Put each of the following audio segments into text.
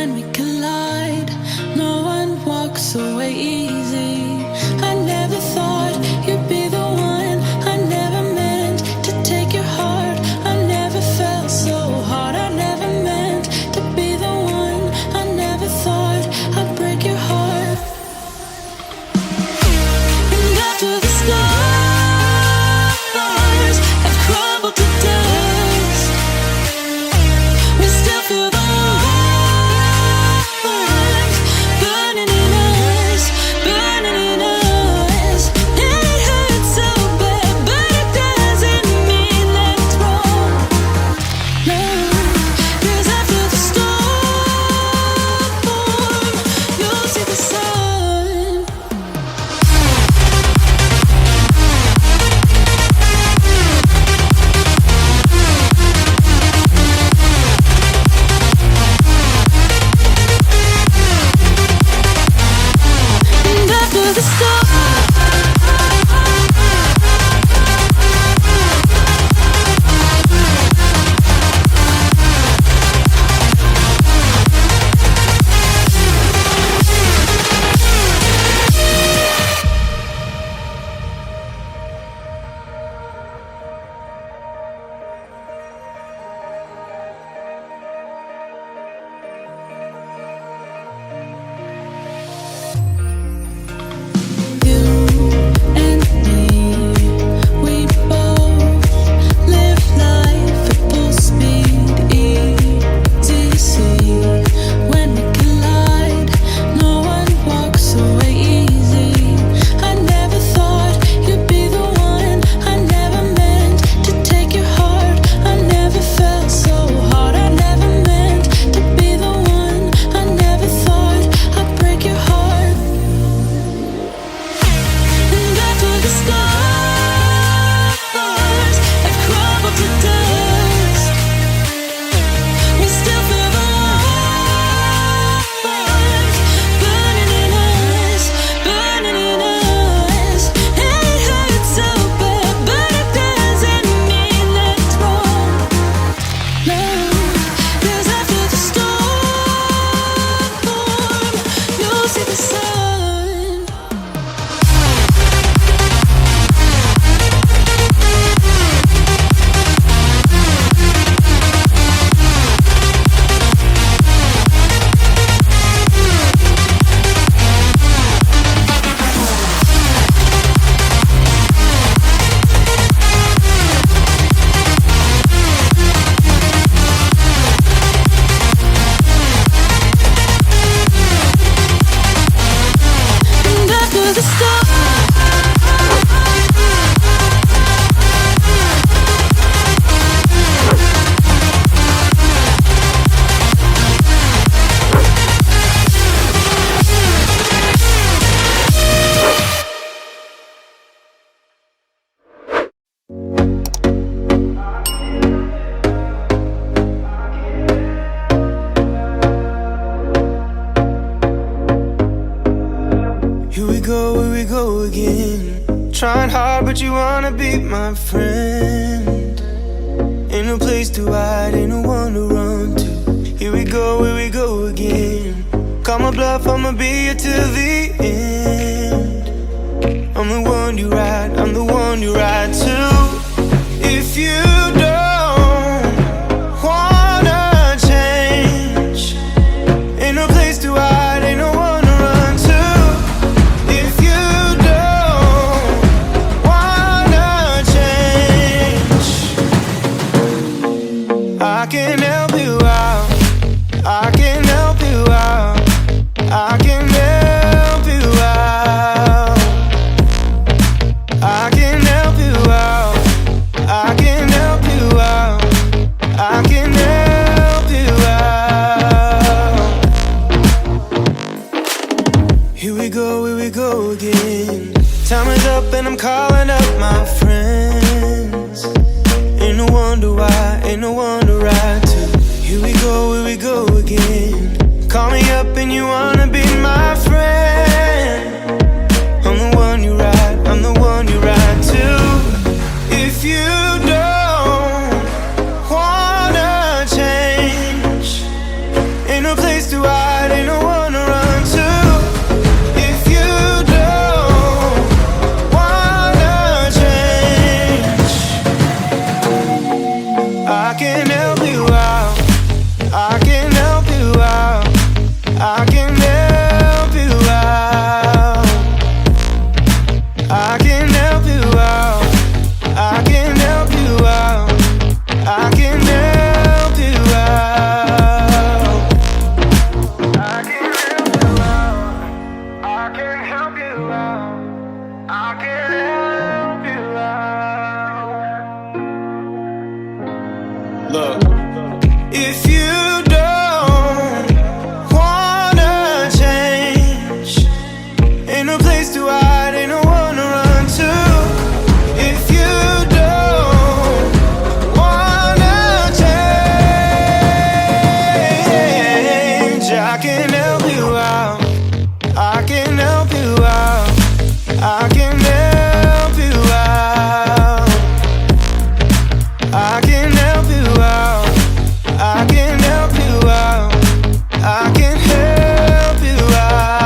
when we collide. No one walks away easy. I never thought you'd be the one. I never meant to take your heart. I never felt so hard. I never meant to be the one. I never thought I'd break your heart. And after the stars have crumbled to dust, we still feel the warmth burning in us, burning in us. It hurts so bad, but it doesn't mean that it's wrong. No, 'cause after the storm, you'll see the sun. And after the storm, you and me, we both live life at full speed. Easy to see when we collide. No one walks away easy. I never thought you'd be the one. I never meant to take your heart. I never felt so hard. I never meant to be the one. I never thought I'd break your heart. And after the stars have crumbled to dust, we still feel the warmth burning in us, burning in us. And it hurts so bad, but it doesn't mean that it's wrong. No, 'cause after the storm, you'll see the sun. And after the storm, here we go again. Trying hard, but you wanna be my friend. Ain't no place to hide, ain't no one to run to. Here we go again. Call my bluff, I'ma be here till the end. I'm the one you ride, I'm the one you ride to. If you don't wanna change, ain't no place to hide, ain't no one to run to. If you don't wanna change, I can help you out. I can help you out. I can help you out. I can help you out. I can help you out. I can help you out. Here we go again. Time is up and I'm calling up my friends. Ain't no wonder why, ain't no one to ride to. Here we go again. Call me up and you wanna be my friend. I'm the one you ride, I'm the one you ride to. If you don't wanna change, Ain't no place to hide, ain't no one to run to. If you don't wanna change, I can help you out. I can help you out. I can help you out. I can help you out. I can help you out. I can help you out. I can help you out. I can help you out. I can help you out. Look, if you don't wanna change, ain't no place to hide, ain't no one to run to. If you don't wanna change, I can help you out. I can help you out. I can help you out. I can help you out. I can help you out. I can help you out.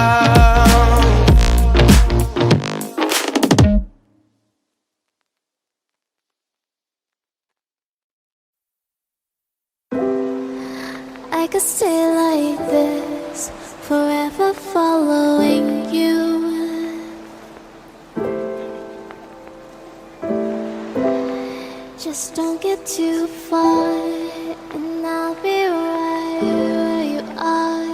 I could stay like this, forever following you. Just don't get too far, and I'll be right where you are.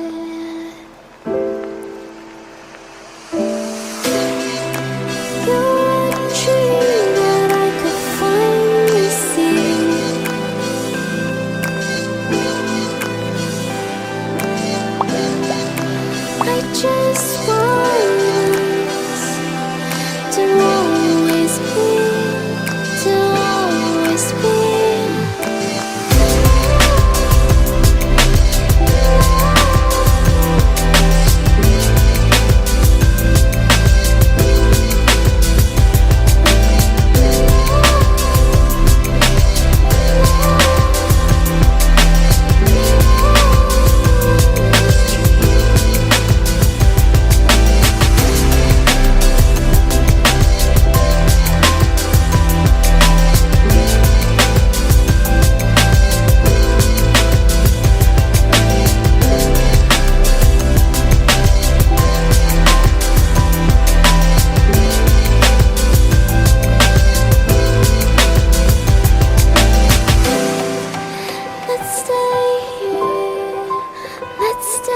You're a dream that I could finally see. I just want us to always be, to always be. Let's stay here, let's stay